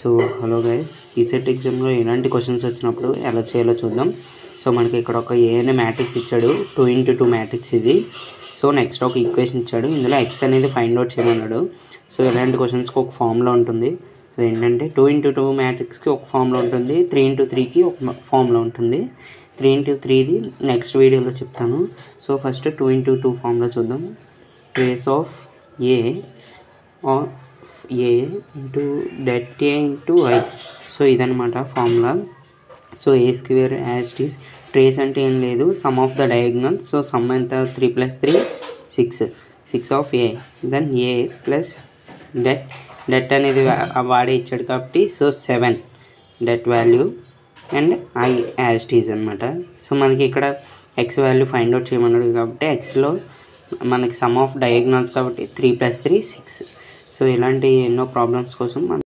So hello guys, ECET ఎగ్జామ్లో ఎలాంటి questions వచ్చినప్పుడు ఎలా చేయాలో చూద్దాం. సో మనకి ఇక్కడ ఒక ఏ అనే మ్యాట్రిక్స్ ఇచ్చాడు, 2x2 మ్యాట్రిక్స్ ఇది. సో నెక్స్ట్ ఒక ఈక్వేషన్ ఇచ్చాడు, ఇందులో ఎక్స్ అనేది ఫైండ్ అవుట్ చేయమన్నాడు. సో ఇలాంటి క్వశ్చన్స్కి ఒక ఫార్ములా ఉంటుంది. అదేంటంటే 2x2 మ్యాట్రిక్స్కి ఒక ఫార్ములా ఉంటుంది, 3x3కి ఒక ఫార్ములా ఉంటుంది. 3x3ది నెక్స్ట్ వీడియోలో చెప్తాను. సో ఫస్ట్ 2x2 ఫార్ములా చూద్దాం. Trace of A or a into det a into i. So ఇదనమాట formula. So A square as it is, trace అంటే ఏం లేదు, sum of the diagonals. So sum ఎంత, 3 + 3 6 of A, then A plus det అనేది వాడే ఇచ్చాడు కాబట్టి so 7 det value and I as it is అనమాట. సో మనకి ఇక్కడ ఎక్స్ వాల్యూ ఫైండ్ అవుట్ చేయమన్నాడు కాబట్టి ఎక్స్లో మనకి సమ్ ఆఫ్ డయాగ్నల్స్ కాబట్టి 3 + 3 6. సో ఇలాంటి ఎన్నో ప్రాబ్లమ్స్ కోసం